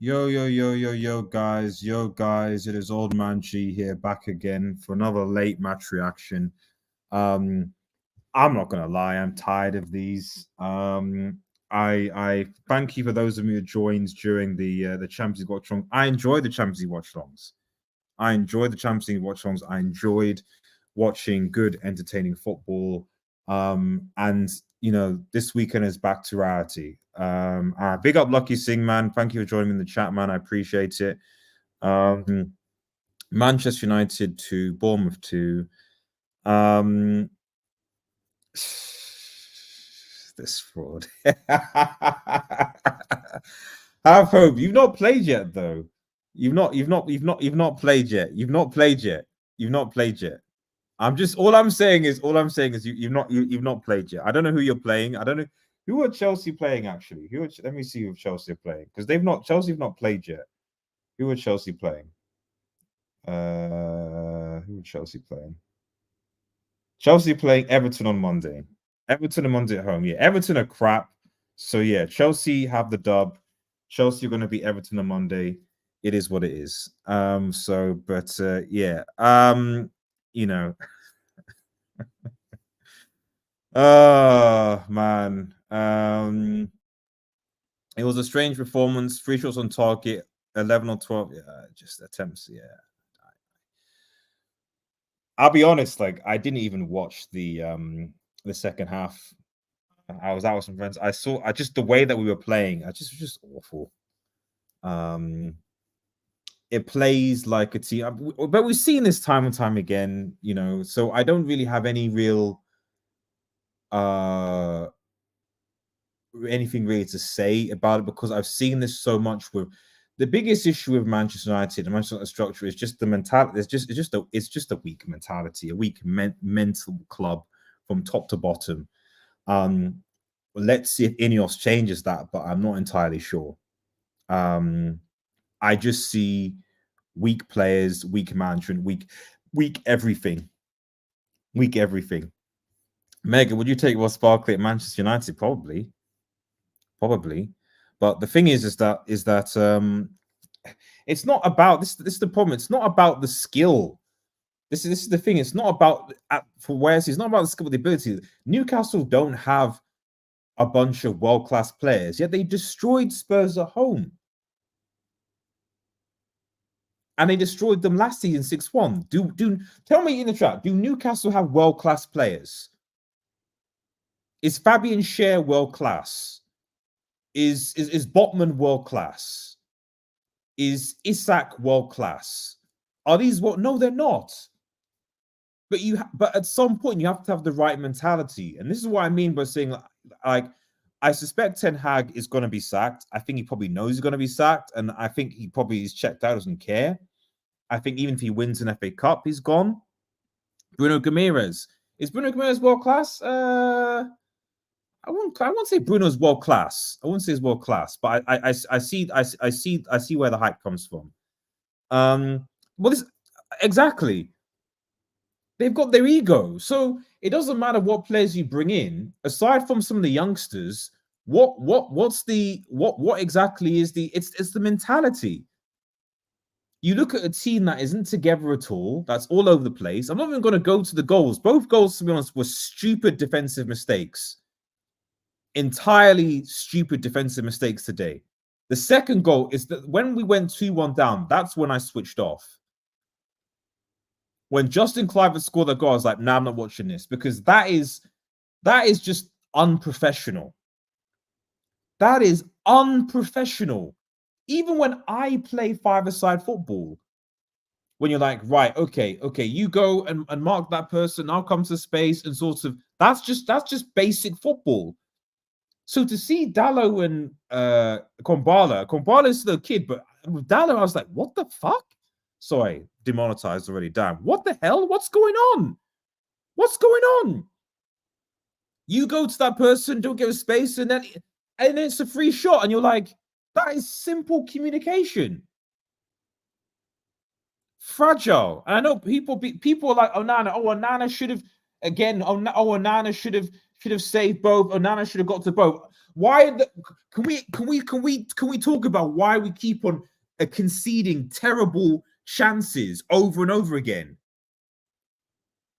Yo, guys. Yo, guys. It is Old Man G here, back again for another late match reaction. Um, I'm not gonna lie, I'm tired of these. I thank you for those of you who joined during the Champions League watch along. I enjoy the Champions League watch alongs. I enjoyed the Champions League watch alongs. I enjoyed watching good, entertaining football. And this weekend is back to reality. Big up Lucky Singh, man. Thank you for joining me in the chat, man. I appreciate it. Manchester United to Bournemouth to this fraud. Have hope. You've not played yet, though. You've not played yet. You've not played yet. You've not played yet. All I'm saying is you've not played yet. I don't know who you're playing. I don't know who are Chelsea playing actually. Let me see who Chelsea are playing, because Chelsea have not played yet. Who are Chelsea playing? Who are Chelsea playing? Chelsea playing Everton on Monday. Everton on Monday at home. Yeah, Everton are crap. So yeah, Chelsea have the dub. Chelsea are going to beat Everton on Monday. It is what it is. Yeah. Oh man. It was a strange performance. 3 shots on target, 11 or 12. Yeah, just attempts. Yeah. I'll be honest, like I didn't even watch the second half. I was out with some friends. I just the way that we were playing, it was just awful. It plays like a team, but we've seen this time and time again, so I don't really have any real anything really to say about it, because I've seen this so much. With the biggest issue with Manchester United and Manchester United structure is just the mentality. It's just a weak mentality, a weak mental club from top to bottom. Let's see if Ineos changes that, but I'm not entirely sure. I just see weak players, weak management, weak everything. Weak everything. Megan, would you take Ross Barkley at Manchester United? Probably. But the thing is that it's not about this. This is the problem. It's not about the skill. This is the thing. It's not about for Wales. It's not about the skill, but the ability. Newcastle don't have a bunch of world-class players, yet they destroyed Spurs at home. And they destroyed them last season 6-1. Tell me in the chat, do Newcastle have world-class players? Is Fabian Schär world-class? Is Botman world-class? Is Isak world-class? Are these what? No, they're not. But at some point you have to have the right mentality. And this is what I mean by saying, like, I suspect Ten Hag is going to be sacked. I think he probably knows he's going to be sacked. And I think he probably is checked out, doesn't care. I think even if he wins an FA Cup, he's gone. Bruno Guimaraes. Is Bruno Guimaraes world-class? I won't say Bruno's world-class. I wouldn't say he's world-class, but I see where the hype comes from. Well, exactly. They've got their ego. So it doesn't matter what players you bring in, aside from some of the youngsters, what exactly is it's the mentality. You look at a team that isn't together at all, that's all over the place. I'm not even going to go to the goals. Both goals, to be honest, were stupid defensive mistakes. Entirely stupid defensive mistakes today. The second goal is that when we went 2-1 down, that's when I switched off. When Justin Kluivert scored the goal, I was like, nah, I'm not watching this, because that is just unprofessional. That is unprofessional. Even when I play five-a-side football, when you're like, right, okay, you go and mark that person, I'll come to space, and sort of that's just basic football. So to see Dallo and Kombala is still a kid, but with Dallo, I was like, what the fuck? Sorry, demonetized already. Damn. What the hell? What's going on? What's going on? You go to that person, don't give a space, and then it's a free shot, and you're like, that is simple communication. Fragile. And I know people are like, Onana should have, again, Onana should have saved both. Onana should have got to both. Why the, can we talk about why we keep on conceding terrible chances over and over again?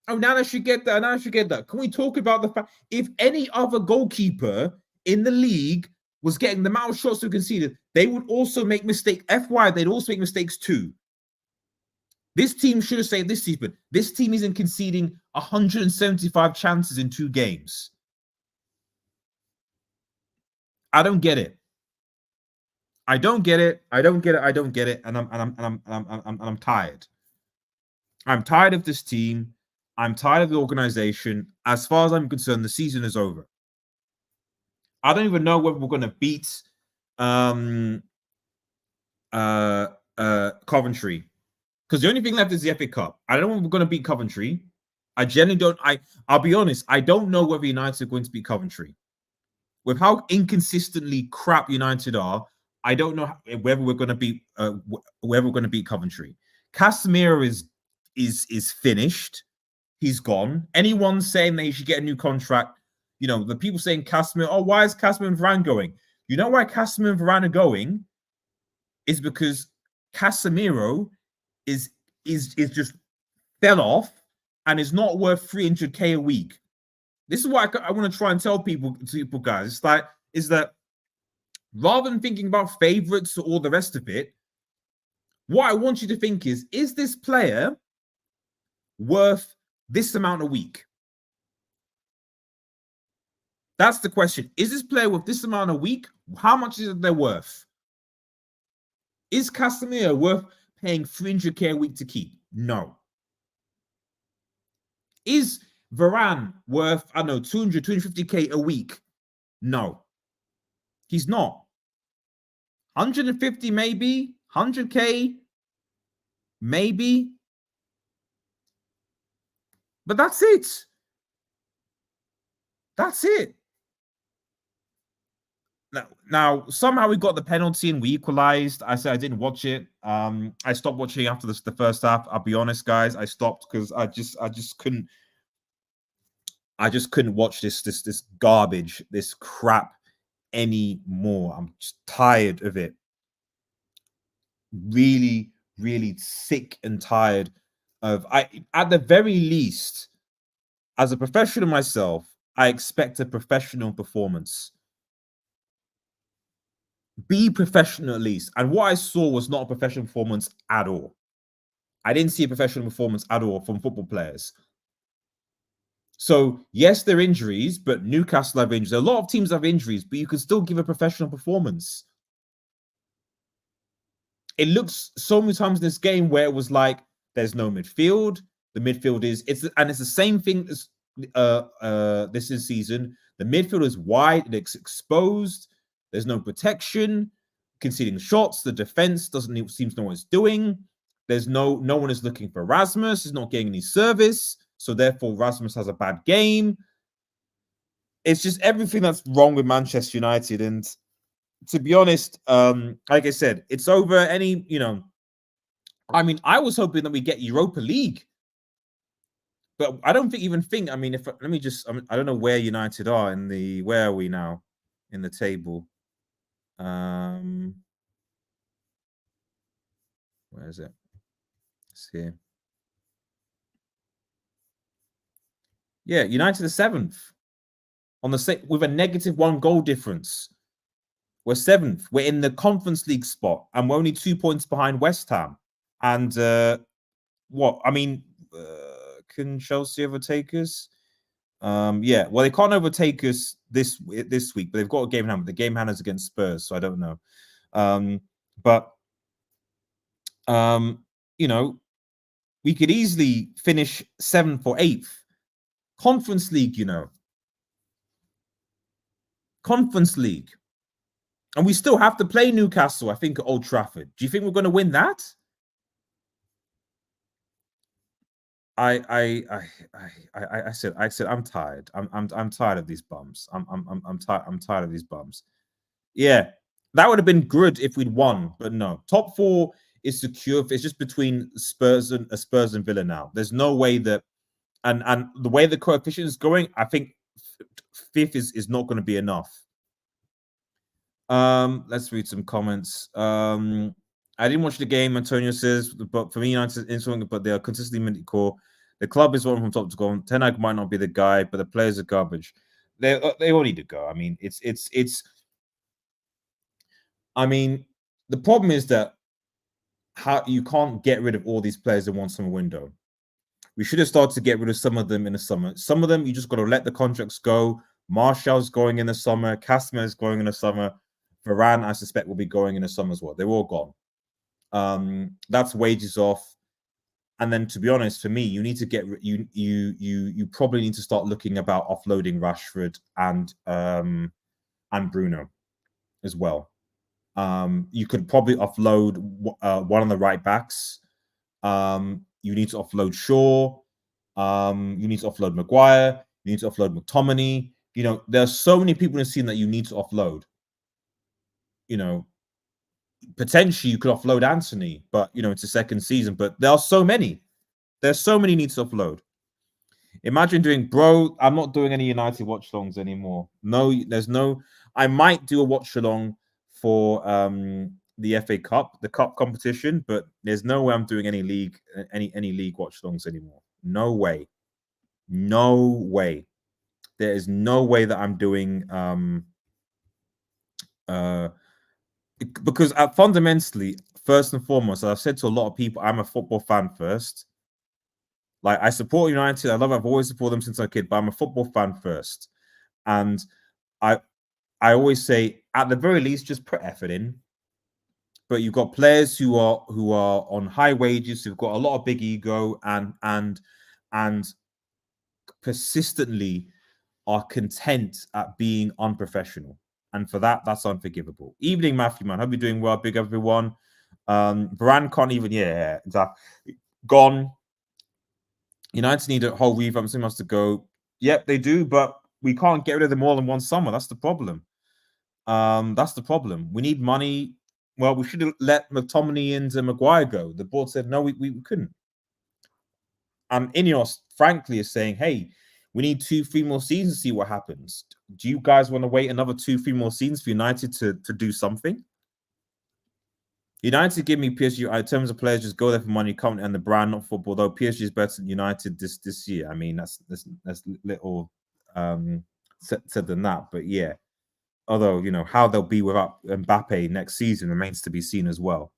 Oh, now I should get that. Now I should get that. Can we talk about the fact if any other goalkeeper in the league was getting the amount of shots we conceded, they would also make mistakes. FY, they'd also make mistakes too. This team should have saved this season. This team isn't conceding 175 chances in 2 games. I don't get it. I don't get it. I don't get it. I don't get it. And I'm tired. I'm tired of this team. I'm tired of the organization. As far as I'm concerned, the season is over. I don't even know whether we're going to beat Coventry, because the only thing left is the FA Cup. I don't know if we're going to beat Coventry. I genuinely don't. I'll be honest. I don't know whether United are going to beat Coventry. With how inconsistently crap United are, I don't know whether we're going to beat Coventry. Casemiro is finished. He's gone. Anyone saying that he should get a new contract, you know, the people saying Casemiro, oh, why is Casemiro and Varane going? You know why Casemiro and Varane are going? Is because Casemiro is just fell off and is not worth 300k a week. This is what I want to try and tell people, guys. Is that rather than thinking about favorites or all the rest of it, what I want you to think is this player worth this amount a week? That's the question. Is this player worth this amount a week? How much is it they're worth? Is Casemiro worth paying 300k a week to keep? No. Is Varane worth, I don't know, 200, 250k a week? No. He's not. 150 maybe, 100k maybe. But that's it. That's it. Now, somehow we got the penalty and we equalized. I said I didn't watch it. I stopped watching after the first half. I'll be honest, guys. I stopped because I just couldn't watch this garbage, this crap anymore. I'm just tired of it. Really, really sick and tired of at the very least, as a professional myself, I expect a professional performance. Be professional at least. And what I saw was not a professional performance at all. I didn't see a professional performance at all from football players. So, yes, there are injuries, but Newcastle have injuries. A lot of teams have injuries, but you can still give a professional performance. It looks so many times in this game where it was like, there's no midfield. The midfield it's the same thing as this is season. The midfield is wide, it's exposed. There's no protection, conceding shots. The defense doesn't seem to know what it's doing. There's no one is looking for Rasmus. He's not getting any service. So therefore, Rasmus has a bad game. It's just everything that's wrong with Manchester United. And to be honest, like I said, it's over any, I mean, I was hoping that we get Europa League. But I don't even think, I mean, I don't know where United are where are we now in the table? Where is it? It's here. Yeah, United are 7th on the with a -1 goal difference. We're 7th. We're in the Conference League spot, and we're only 2 points behind West Ham. And what? I mean, can Chelsea overtake us? Yeah. Well, they can't overtake us this week, but they've got a game in hand. The game in hand is against Spurs, so I don't know. We could easily finish 7th or 8th. Conference League, Conference League. And we still have to play Newcastle, I think, at Old Trafford. Do you think we're going to win that? I said I'm tired. I'm tired of these bums. I'm tired of these bums. Yeah, that would have been good if we'd won, but no. Top 4 is secure. It's just between Spurs and Villa now. There's no way that, and the way the coefficient is going, I think 5th is not going to be enough. Let's read some comments. I didn't watch the game, Antonio says, but for me, United influence, but they are consistently mid-core. The club is one from top to bottom. Ten Hag might not be the guy, but the players are garbage. They all need to go. I mean, it's. I mean, the problem is that how you can't get rid of all these players in one summer window. We should have started to get rid of some of them in the summer. Some of them you just got to let the contracts go. Martial's going in the summer. Casemiro is going in the summer. Varane, I suspect, will be going in the summer as well. They're all gone. That's wages off. And then, to be honest, for me, you need to get you probably need to start looking about offloading Rashford and Bruno as well. You could probably offload one of the right backs. You need to offload Shaw. You need to offload Maguire. You need to offload McTominay. You know, there are so many people in the scene that you need to offload. You know, potentially you could offload Anthony, but you know, it's a second season. But there are so many. There's so many needs to offload. Imagine doing, bro. I'm not doing any United watch alongs anymore. No, there's no. I might do a watch along for the FA Cup, the cup competition, but there's no way I'm doing any league watch alongs anymore. No way. No way. There is no way that I'm doing because fundamentally, first and foremost, I've said to a lot of people, I'm a football fan first. Like, I support United. I've always supported them since I was a kid, but I'm a football fan first. And I always say, at the very least, just put effort in. But you've got players who are on high wages, who've got a lot of big ego and persistently are content at being unprofessional. And for that, that's unforgivable. Evening, Matthew, man. Hope you're doing well. Big everyone. Varane can't even, exactly. Gone. United need a whole revamp. Something has to go. Yep, they do, but we can't get rid of them all in one summer. That's the problem. That's the problem. We need money. Well, we should have let McTominay and Maguire go. The board said no, we couldn't. And Ineos, frankly, is saying, hey, we need 2-3 more seasons to see what happens. Do you guys want to wait another 2-3 more seasons for United to do something? United give me PSG in terms of players, just go there for money, come and the brand, not football. Though PSG is better than United this year. I mean, that's little said than that. But yeah, although you know how they'll be without Mbappe next season remains to be seen as well.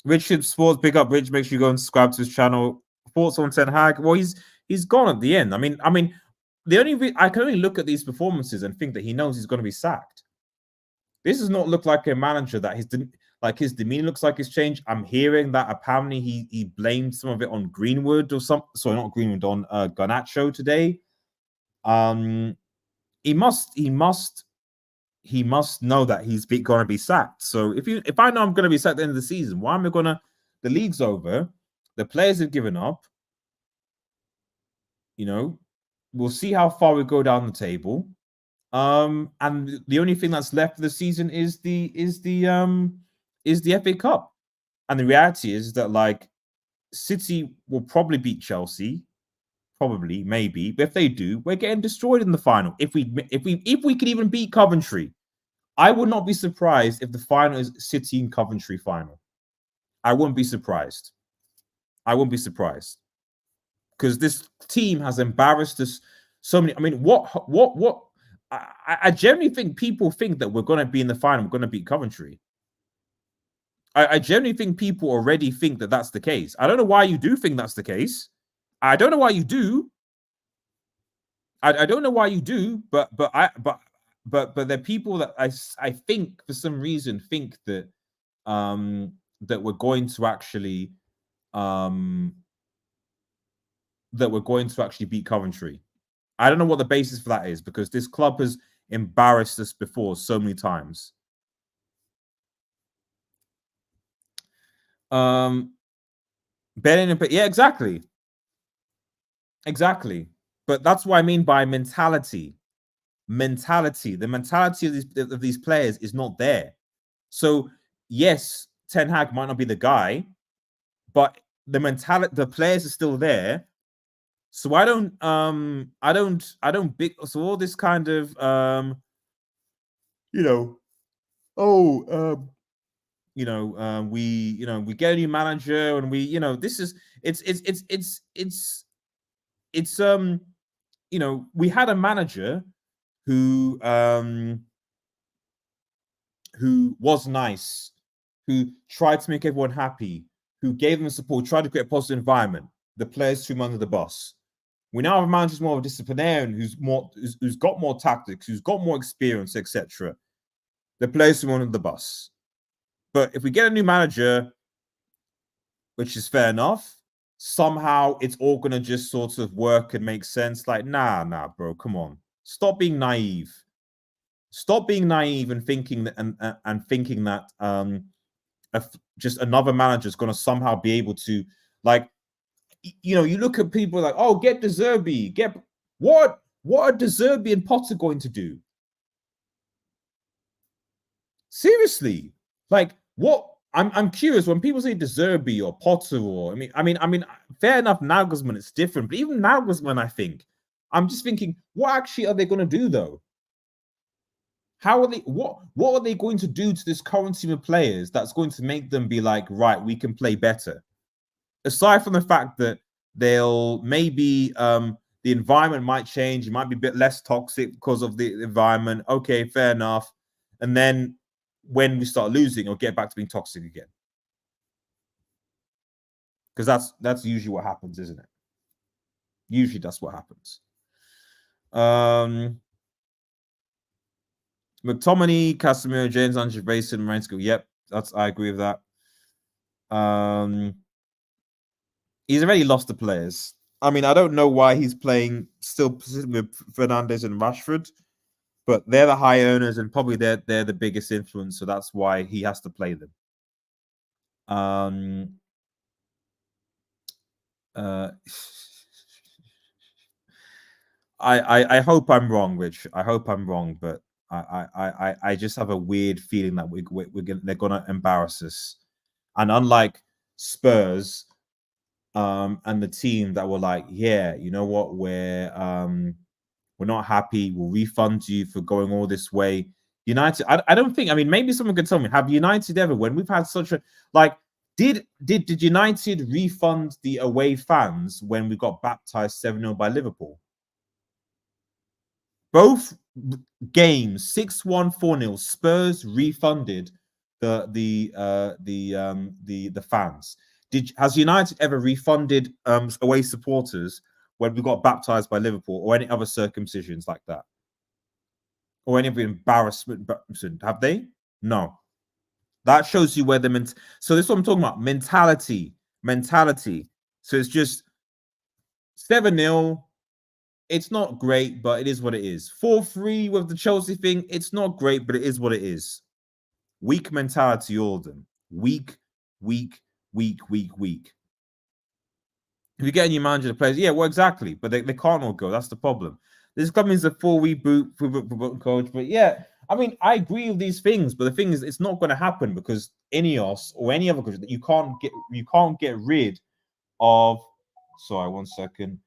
Richard Sports, big up Rich. Make sure you go and subscribe to his channel. Thoughts on Ten Hag? Well, he's gone at the end. I mean, I can only look at these performances and think that he knows he's going to be sacked. This does not look like a manager that his demeanor looks like it's changed. I'm hearing that apparently he blamed some of it on Greenwood or some. Sorry, not Greenwood, on Garnacho today. He must know that he's going to be sacked. So if I know I'm going to be sacked at the end of the season, why am I going to? The league's over. The players have given up. You know, we'll see how far we go down the table. And the only thing that's left for the season is the FA Cup. And the reality is that like City will probably beat Chelsea, probably, maybe. But if they do, we're getting destroyed in the final. If we could even beat Coventry, I would not be surprised if the final is City and Coventry final. I wouldn't be surprised. I wouldn't be surprised because this team has embarrassed us so many. I mean, what? I generally think people think that we're going to be in the final. We're going to beat Coventry. I generally think people already think that that's the case. I don't know why you do think that's the case. I don't know why you do. I don't know why you do, but there are people that I think for some reason think that that we're going to actually beat Coventry. I don't know what the basis for that is because this club has embarrassed us before so many times. But yeah, exactly. But that's what I mean by mentality. The mentality of these players is not there. So yes, Ten Hag might not be the guy, but the players are still there. So I don't so all this kind of you know, oh, we get a new manager and this is it's we had a manager who was nice, who tried to make everyone happy, who gave them support, tried to create a positive environment. The players threw him under the bus. We now have a manager who's more of a disciplinarian, who's got more tactics, who's got more experience, etc. The players threw him under the bus. But if we get a new manager, which is fair enough, somehow it's all gonna just sort of work and make sense. Like, nah, bro, come on, stop being naive. Stop being naive and thinking that and thinking that just another manager is going to somehow be able to, like, you look at people like, oh, get De Zerbi, get what are De Zerbi and Potter going to do? Seriously, like, what? I'm curious when people say De Zerbi or Potter, or I mean, fair enough, Nagelsmann, it's different, but even Nagelsmann, I'm just thinking, what actually are they going to do though? How are they? What are they going to do to this current team of players that's going to make them be like, right, we can play better? Aside from the fact that they'll maybe the environment might change, it might be a bit less toxic because of the environment. Okay, fair enough. And then when we start losing, it'll get back to being toxic again. Because that's usually what happens, isn't it? Usually that's what happens. McTominay, Casemiro, James, Andrew Basin, Marensko. Yep, I agree with that. He's already lost the players. I mean, I don't know why he's playing still with Fernandes and Rashford, but they're the high earners and probably they're the biggest influence, so that's why he has to play them. I hope I'm wrong, Rich. I hope I'm wrong, but I just have a weird feeling that they're gonna embarrass us. And unlike Spurs, and the team that were like, yeah, you know what, we're not happy. We'll refund you for going all this way. United, I don't think. I mean, maybe someone could tell me. Have United ever, when we've had such a like, did United refund the away fans when we got baptized 7-0 by Liverpool? Both games, 6-1, 4-0. Spurs refunded the fans. Has United ever refunded away supporters when we got baptized by Liverpool or any other circumcisions like that? Or any of the embarrassment? Have they? No. That shows you where so this is what I'm talking about. Mentality. So it's just 7-0. It's not great, but it is what it is. 4-3 with the Chelsea thing. It's not great, but it is what it is. Weak mentality, all of them. Weak. If you get a new manager, the players, yeah, well, exactly. But they can't all go. That's the problem. This coming as a 4-week boot for coach. But yeah, I mean, I agree with these things. But the thing is, it's not going to happen because Ineos or any other coach that you can't get rid of. Sorry, 1 second.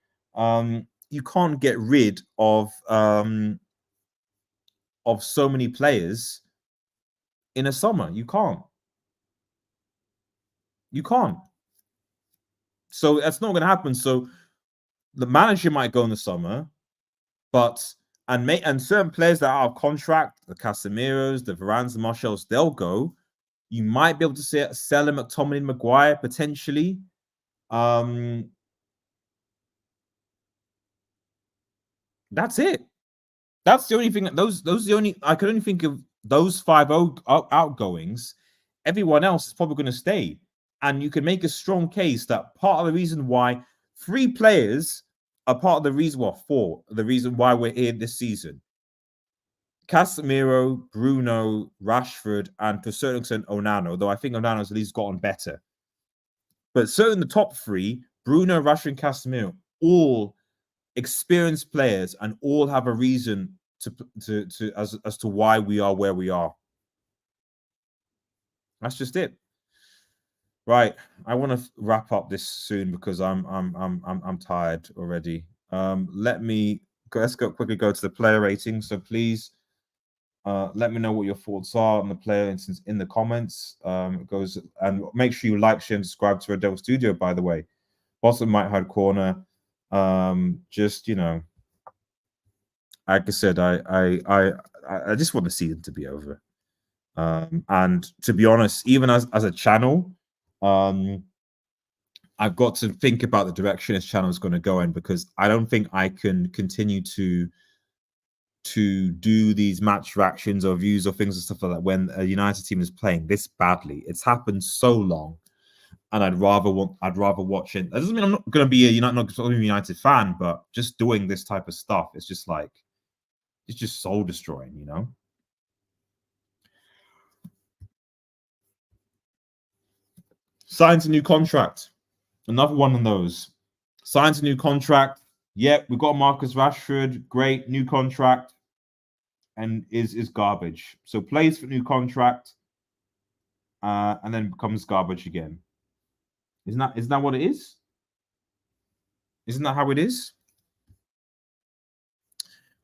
You can't get rid of so many players in a summer. You can't. So that's not going to happen. So the manager might go in the summer, but and certain players that are out of contract, the Casemiros, the Varans, the Marshalls, they'll go. You might be able to sell him McTominay and Maguire potentially. That's it. That's the only thing. Those the only I could only think of those 5 outgoings. Everyone else is probably going to stay, and you can make a strong case that part of the reason why 3 players are part of the reason, well, 4, the reason why we're here this season. Casemiro, Bruno, Rashford, and to a certain extent Onana, though I think Onana's at least gotten better. But certainly the top 3, Bruno, Rashford, and Casemiro, all experienced players and all have a reason as to why we are where we are. That's just it. Right. I want to wrap up this soon because I'm tired already. Let's quickly go to the player rating. So please, Let me know what your thoughts are on the player instance in the comments. It goes, and make sure you like, share, and subscribe to Adele Studio, by the way. Bottom right hand corner. Just, you know, like I said, I just want the season to be over. And to be honest, even as a channel, I've got to think about the direction this channel is going to go in, because I don't think I can continue to do these match reactions or views or things and stuff like that when a United team is playing this badly. It's happened so long, and I'd rather watch it. That doesn't mean I'm not going to be a United fan, but just doing this type of stuff, it's just like, it's just soul destroying, you know. Signs a new contract. Another one of those. Signs a new contract. Yep, we've got Marcus Rashford. Great new contract, and is garbage. So plays for new contract, and then becomes garbage again. Isn't that what it is? Isn't that how it is?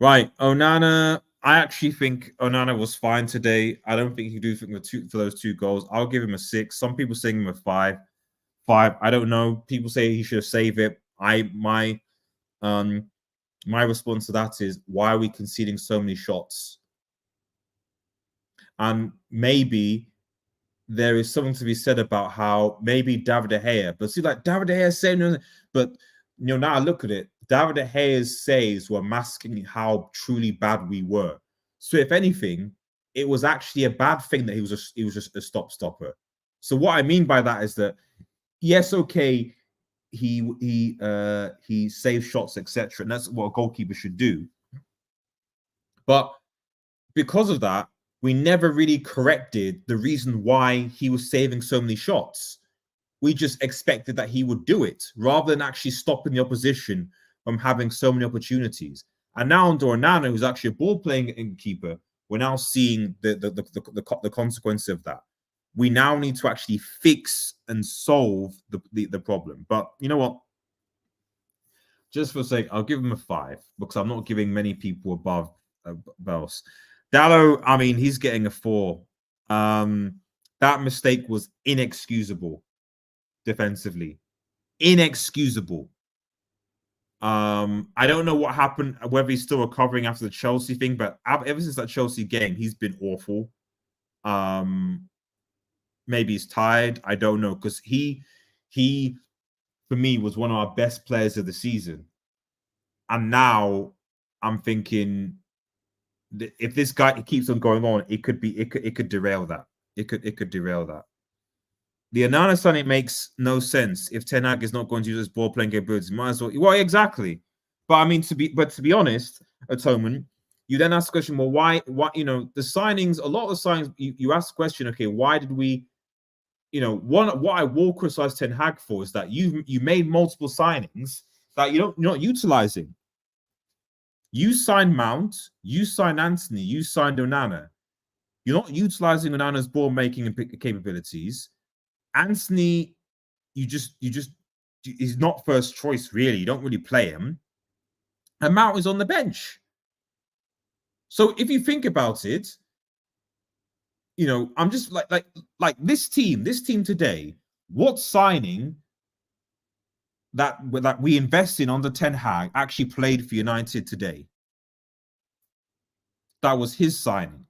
Right, Onana. I actually think Onana was fine today. I don't think he do think for those 2 goals. I'll give him a 6. Some people saying him a 5. 5. I don't know. People say he should save it. My response to that is, why are we conceding so many shots? And maybe there is something to be said about how maybe David De Gea, but see, like David De Gea saying, but you know, now I look at it, David De Gea's saves were masking how truly bad we were. So if anything, it was actually a bad thing that he was just a stopper. So what I mean by that is that, yes, okay, he saves shots, etc., and that's what a goalkeeper should do. But because of that, we never really corrected the reason why he was saving so many shots. We just expected that he would do it, rather than actually stopping the opposition from having so many opportunities. And now under Onana, who's actually a ball-playing keeper, we're now seeing the consequence of that. We now need to actually fix and solve the problem. But you know what? Just for the sake, I'll give him a 5, because I'm not giving many people above Bells. Dallo, I mean, he's getting a 4. That mistake was inexcusable defensively. Inexcusable. I don't know what happened, whether he's still recovering after the Chelsea thing, but ever since that Chelsea game, he's been awful. Maybe he's tired. I don't know, because he for me was one of our best players of the season. And now I'm thinking, if this guy keeps on going on, it could derail that. It could derail that. The Onana signing makes no sense. If Ten Hag is not going to use his ball playing capabilities, might as well. Well, exactly. But I mean, to be honest, Atonement, you then ask the question, well, why, you know, the signings, a lot of the signings, you ask the question, okay, why did we, you know, what I will criticize Ten Hag for is that you made multiple signings that you're not utilizing. You signed Mount, you signed Anthony, you signed Onana. You're not utilizing Onana's ball making capabilities. Anthony, he's not first choice, really. You don't really play him. And Mount is on the bench. So if you think about it, you know, I'm just like this team today, what signing that we invest in under Ten Hag actually played for United today? That was his signing.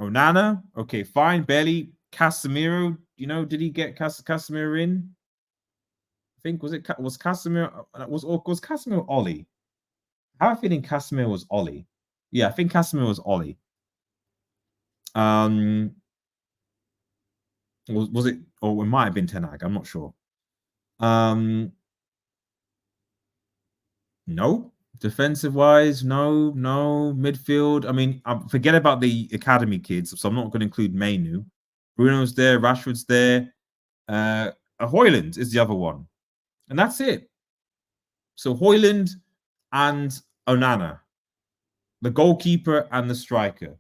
Onana, okay, fine, barely. Casemiro, you know, did he get Casemiro in? I think was Casemiro was Casemiro Ollie? I have a feeling Casemiro was Ollie. Yeah, I think Casemiro was Ollie. Was it? Or it might have been Ten Hag. I'm not sure. No. Defensive wise, no. Midfield. I mean, forget about the academy kids, so I'm not going to include Mainu. Bruno's there, Rashford's there. Højlund is the other one, and that's it. So Højlund and Onana, the goalkeeper and the striker,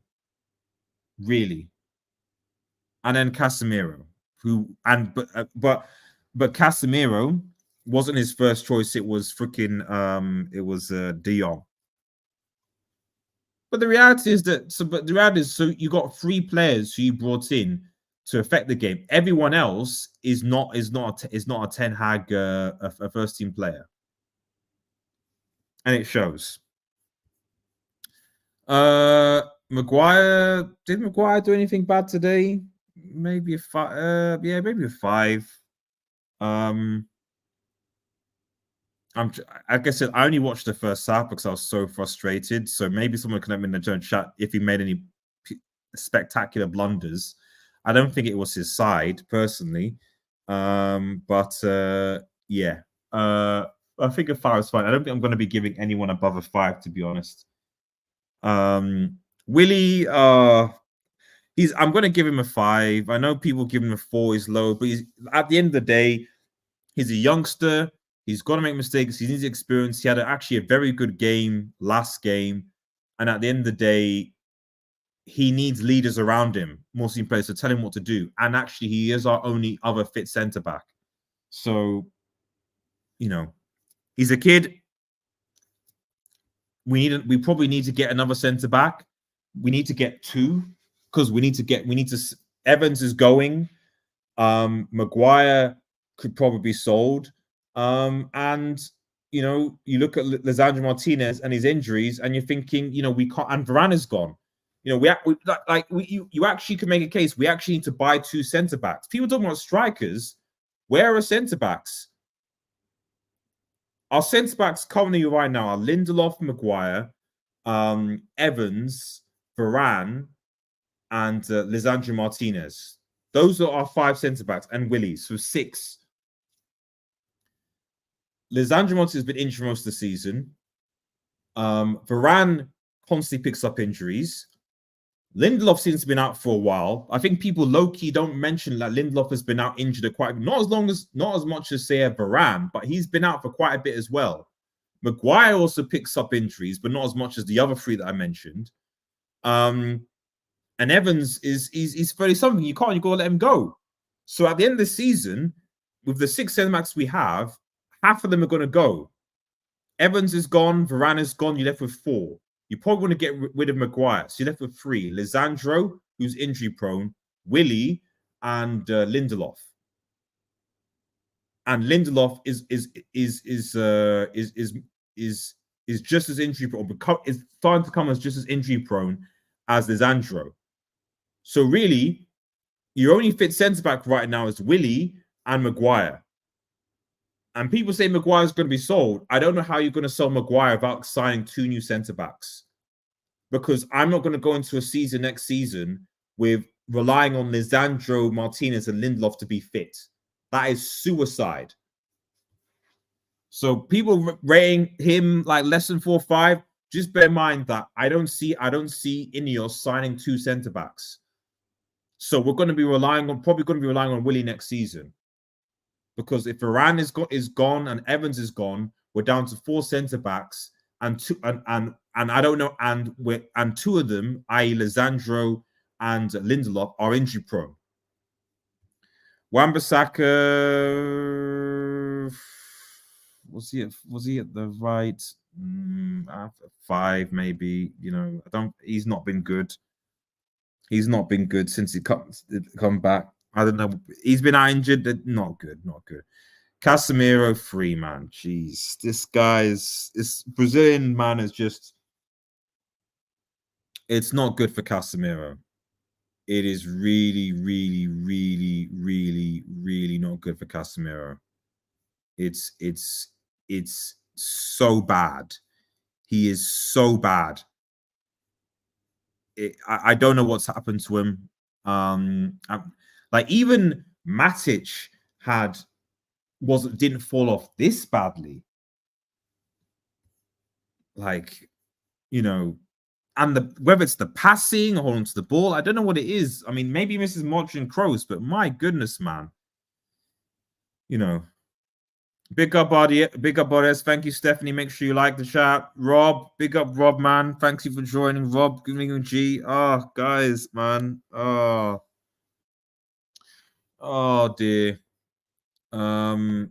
really, and then Casemiro, but Casemiro wasn't his first choice. It was freaking De Jong. But the reality is that but the reality is you got 3 players who you brought in to affect the game. Everyone else is not a Ten Hag a first team player, and it shows. Maguire, did Maguire do anything bad today? Maybe a 5. Yeah, maybe a 5. Um, like I said, I only watched the first half because I was so frustrated. So maybe someone can let me in the chat if he made any spectacular blunders. I don't think it was his side personally, but yeah, I think a 5 is fine. I don't think I'm going to be giving anyone above a 5, to be honest. Willie, I'm going to give him a 5. I know people give him a 4 is low, but at the end of the day, he's a youngster. He's got to make mistakes. He needs experience. He had actually a very good game last game. And at the end of the day, he needs leaders around him, more senior players to tell him what to do. And actually, he is our only other fit centre back. So, he's a kid. We probably need to get another centre back. We need to get 2 because Evans is going. Maguire could probably be sold. And you look at Lisandro Martinez and his injuries, and you're thinking, we can't. And Varane is gone. You actually could make a case. We actually need to buy 2 centre backs. People talking about strikers. Where are centre backs? Our centre backs currently right now are Lindelof, Maguire, Evans, Varane, and Lisandro Martinez. Those are our 5 centre backs and Willie, so 6. Lisandro Martinez has been injured most of the season. Varane constantly picks up injuries. Lindelof seems to have been out for a while. I think people low-key don't mention that Lindelof has been out injured not as much as say Varane, but he's been out for quite a bit as well. Maguire also picks up injuries, but not as much as the other 3 that I mentioned. And Evans is 30-something. You got to let him go. So at the end of the season, with the 6 centre backs we have, half of them are going to go. Evans is gone. Varane is gone. You're left with 4. You probably want to get rid of Maguire. So you're left with 3. Lisandro, who's injury prone, Willie, and Lindelof. And Lindelof is just as injury prone. Is starting to come as just as injury prone as Lisandro. So really, your only fit centre back right now is Willie and Maguire. And people say Maguire's going to be sold. I don't know how you're going to sell Maguire without signing 2 new centre backs. Because I'm not going to go into a season next season with relying on Lisandro, Martinez, and Lindelof to be fit. That is suicide. So people rating him like less than 4 or 5. Just bear in mind that I don't see Ineos signing 2 centre backs. So we're going to be probably going to be relying on Willie next season. Because if Varane is gone and Evans is gone, we're down to 4 centre backs and 2 and I don't know and 2 of them, i.e. Lisandro and Lindelof, are injury prone. Wan-Bissaka, was he at the right 5 maybe? He's not been good. He's not been good since he come back. I don't know. He's been injured. Not good. Casemiro 3, man. Jeez. This Brazilian man is just... It's not good for Casemiro. It is really, really, really, really, really not good for Casemiro. It's so bad. He is so bad. I don't know what's happened to him. Like even Matic didn't fall off this badly. Like, and whether it's the passing or holding to the ball, I don't know what it is. I mean, maybe Mrs. Modric and Kroos, but my goodness, man. Big up, Bardes. Thank you, Stephanie. Make sure you like the chat. Rob, big up, Rob, man. Thanks you for joining, Rob. Give me a G. Oh, guys, man. Oh dear. Oh,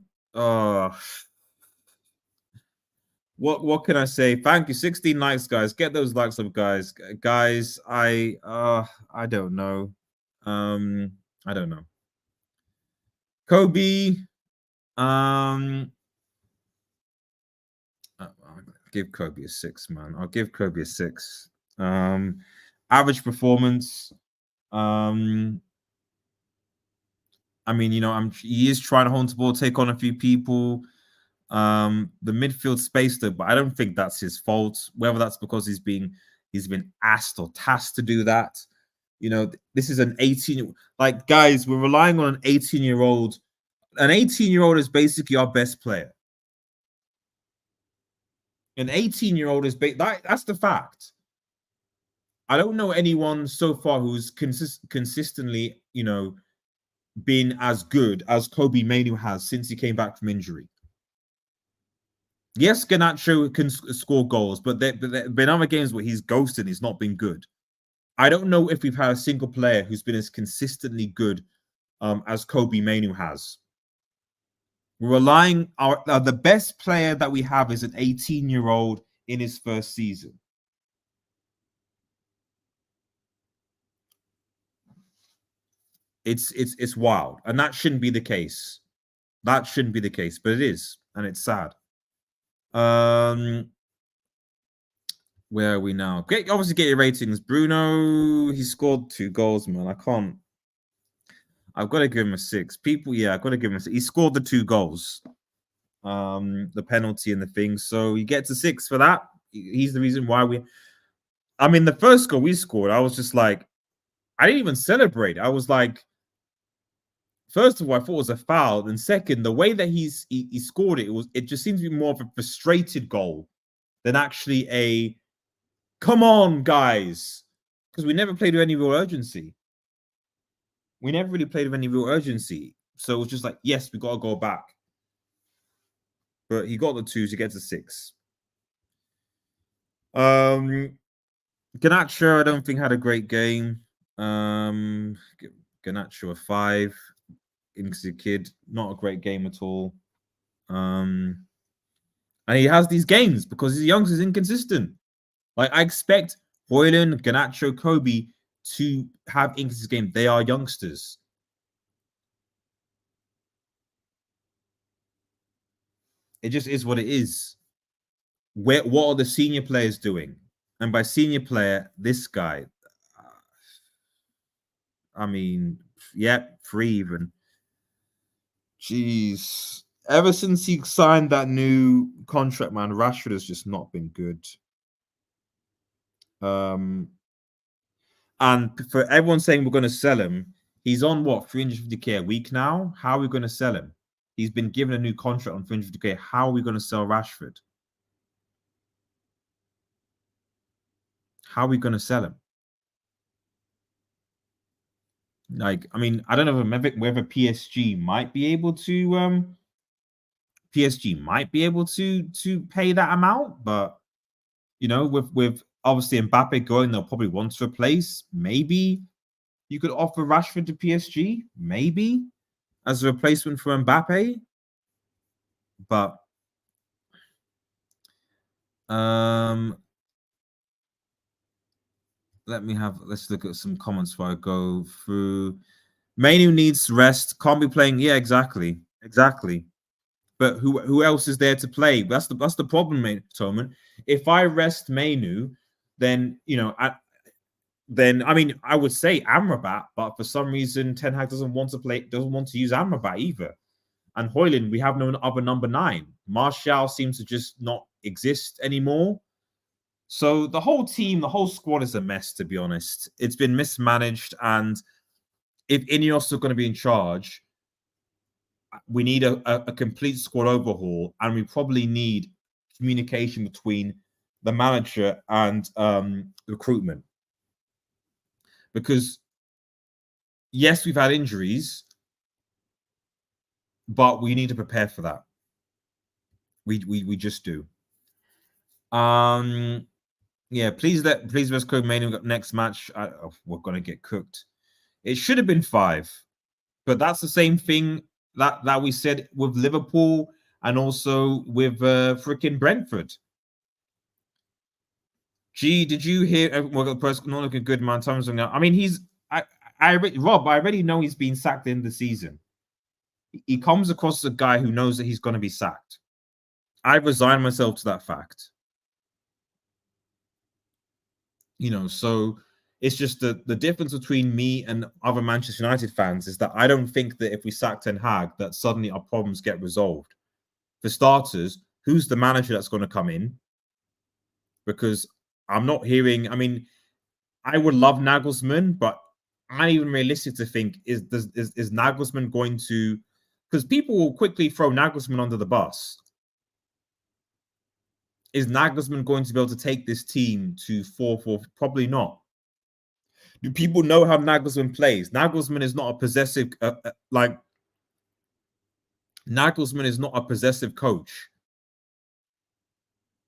What can I say? Thank you. 16 likes, guys. Get those likes up, guys. Guys, I don't know. I don't know. Kobe. I'll give Kobe a 6, man. I'll give Kobe a 6. Average performance. I mean, he is trying to hold the ball, take on a few people. The midfield space though, but I don't think that's his fault. Whether that's because he's been asked or tasked to do that. This is an 18. Like, guys, we're relying on an 18-year-old. An 18-year-old is basically our best player. An 18-year-old is that's the fact. I don't know anyone so far who's consistently, been as good as Kobe Mainoo has since he came back from injury. Yes, Garnacho can score goals, but there have been other games where he's ghosted. He's not been good. I don't know if we've had a single player who's been as consistently good as Kobe Mainoo has. We're relying the best player that we have is an 18-year-old in his first season. It's wild, and that shouldn't be the case. That shouldn't be the case, but it is, and it's sad. Where are we now? Obviously, get your ratings. Bruno, he scored 2 goals, man. I've got to give him a 6. I've got to give him a 6. He scored the 2 goals, the penalty and the thing. So he gets a 6 for that. He's the reason why the first goal we scored, I was just like, I didn't even celebrate. I was like, first of all, I thought it was a foul. And second, the way that he scored it just seems to be more of a frustrated goal than actually a come on, guys. Because we never played with any real urgency. We never really played with any real urgency. So it was just like, yes, we got to go back. But he got the 2s, he gets a 6. Garnacho, I don't think had a great game. Garnacho a 5. Inksy kid, not a great game at all. And he has these games because his youngsters inconsistent. Like, I expect Hoyland, Garnacho, Kobe to have inconsistent game. They are youngsters. It just is what it is. What are the senior players doing? And by senior player, this guy. I mean, 3 even. Jeez. Ever since he signed that new contract, man, Rashford has just not been good. And for everyone saying we're going to sell him, he's on what, 350k a week now? How are we going to sell him? He's been given a new contract on 350k. How are we going to sell Rashford? How are we going to sell him? Like, I mean, I don't know whether PSG might be able to pay that amount, but with obviously Mbappe going, they'll probably want to replace. Maybe you could offer Rashford to PSG, maybe as a replacement for Mbappe. But let's look at some comments before I go through. Mainoo needs rest, can't be playing. Yeah, exactly. But who else is there to play? That's the problem, mate, Toman. If I rest Mainoo, then I mean I would say Amrabat, but for some reason Ten Hag doesn't want to use Amrabat either. And Hoyland, we have no other number 9. Martial seems to just not exist anymore. So the whole team, the whole squad is a mess, to be honest. It's been mismanaged, and if Ineos are going to be in charge, we need a complete squad overhaul, and we probably need communication between the manager and recruitment. Because yes, we've had injuries, but we need to prepare for that. We just do. Yeah, please rest Kobe Mainoo next match. We're gonna get cooked. It should have been 5, but that's the same thing that we said with Liverpool and also with freaking Brentford. Gee, did you hear? Well, the person not looking good, man. I mean, Rob. I already know he's been sacked in the season. He comes across as a guy who knows that he's going to be sacked. I resigned myself to that fact. So it's just the difference between me and other Manchester United fans is that I don't think that if we sack Ten Hag, that suddenly our problems get resolved. For starters, who's the manager that's going to come in? Because I'm not hearing. I mean, I would love Nagelsmann, but I'm even realistic to think is Nagelsmann going to? Because people will quickly throw Nagelsmann under the bus. Is Nagelsmann going to be able to take this team to 4-4? Probably not. Do people know how Nagelsmann plays? Nagelsmann is not a possessive Nagelsmann is not a possessive coach.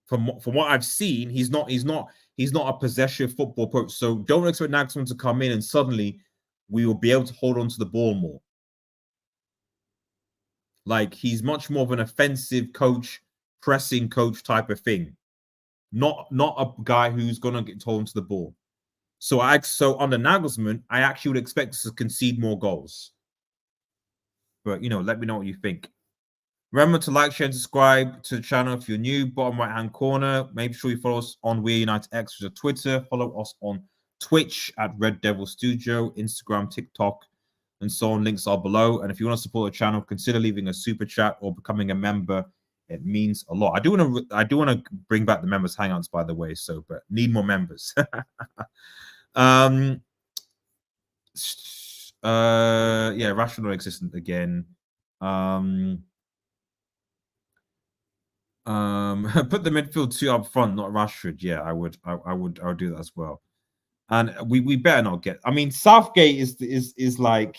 From what I've seen, he's not a possessive football coach. So don't expect Nagelsmann to come in and suddenly we will be able to hold on to the ball more. Like, he's much more of an offensive coach, pressing coach type of thing. Not a guy who's gonna get hold onto the ball. So under Nagelsmann, I actually would expect us to concede more goals. But let me know what you think. Remember to like, share, and subscribe to the channel if you're new. Bottom right-hand corner. Make sure you follow us on We're United X, which is Twitter. Follow us on Twitch at Red Devil Studio, Instagram, TikTok, and so on. Links are below. And if you want to support the channel, consider leaving a super chat or becoming a member. It means a lot. I do want to bring back the members hangouts, by the way. But need more members. Yeah, Rashford non-existent again. Put the midfield 2 up front, not Rashford. Yeah, I would do that as well. And we better not get. I mean, Southgate is like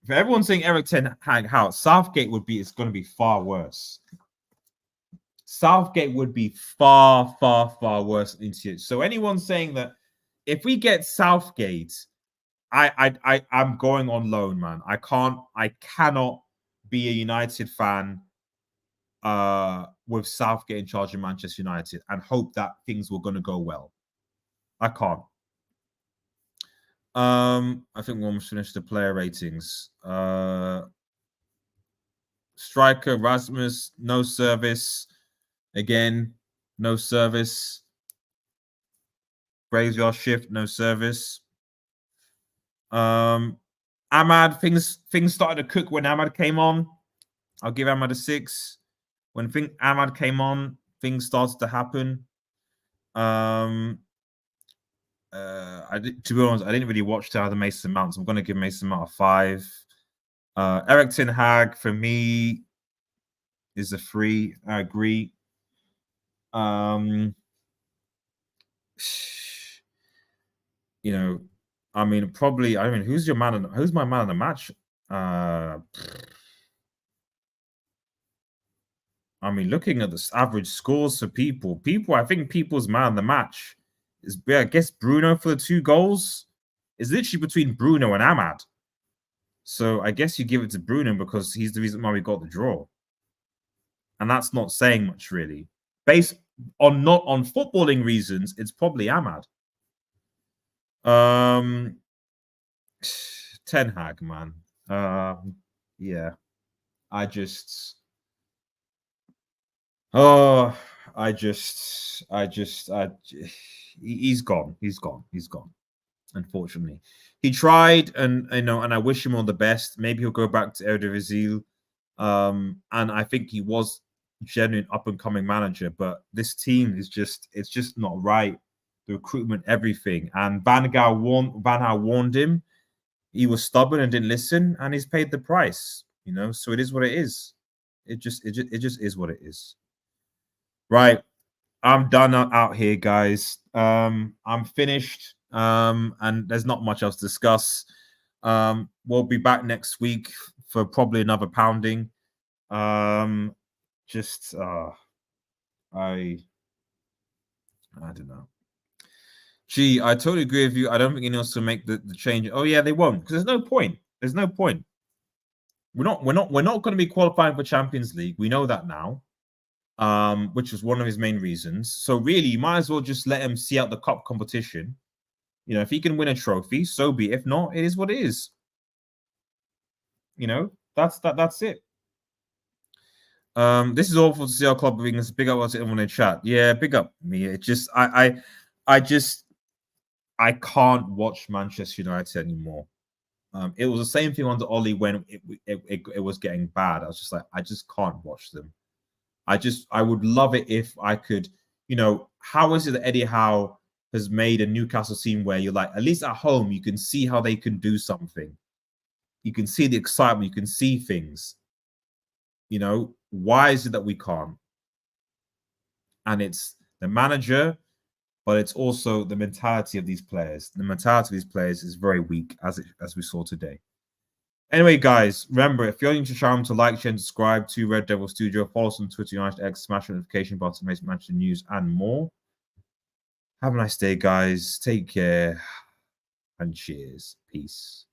for everyone saying Eric Ten Hag out, Southgate it's going to be far worse. Southgate would be far, far, far worse than it. So anyone saying that if we get Southgate, I'm going on loan, man. I cannot be a United fan with Southgate in charge of Manchester United and hope that things were going to go well. I can't. I think we'll almost finish the player ratings. Striker Rasmus, no service. Again, no service. Graveyard shift, no service. Ahmad, things started to cook when Ahmad came on. I'll give Ahmad a 6. When Ahmad came on, things started to happen. To be honest, I didn't really watch the Mason Mount, so I'm going to give Mason Mount a 5. Eric Ten Hag, for me, is a 3. I agree. I mean, probably. I mean, who's my man of the match? I mean, looking at the average scores for people, I think people's man of the match is, I guess, Bruno for the 2 goals. It's literally between Bruno and Ahmad. So I guess you give it to Bruno because he's the reason why we got the draw. And that's not saying much, really. Based on not on footballing reasons, it's probably Ahmad. Ten Hag, man. Yeah. He's gone. He's gone. Unfortunately, he tried, and and I wish him all the best. Maybe he'll go back to Eredivisie. And I think he was genuine up and coming manager, but this team is it's just not right. The recruitment, everything, and Van Gaal warned him. He was stubborn and didn't listen, and he's paid the price. So it is what it is. It just is what it is. Right, I'm done out here, guys. I'm finished. And there's not much else to discuss. We'll be back next week for probably another pounding. I don't know. Gee, I totally agree with you. I don't think anyone else will make the change. Oh yeah, they won't, because there's no point. We're not going to be qualifying for Champions League. We know that now. Which was one of his main reasons. So really, you might as well just let him see out the cup competition. You know, if he can win a trophy, so be it. If not, it is what it is. You know, that's it. This is awful to see our club being big up what's everyone in chat. Yeah, big up me. It just I can't watch Manchester United anymore. It was the same thing under Ollie when it was getting bad. I was just like, I just can't watch them. I would love it if I could, you know, how is it that Eddie Howe has made a Newcastle team where you're like, at least at home, you can see how they can do something. You can see the excitement, you can see things. You know, why is it that we can't? And it's the manager, but it's also the mentality of these players. The mentality of these players is very weak, as we saw today. Anyway, guys, remember, if you're new to the channel, to like, share, and subscribe to Red Devil Studio. Follow us on Twitter, United X, smash the notification button, Manchester news, and more. Have a nice day, guys. Take care, and cheers. Peace.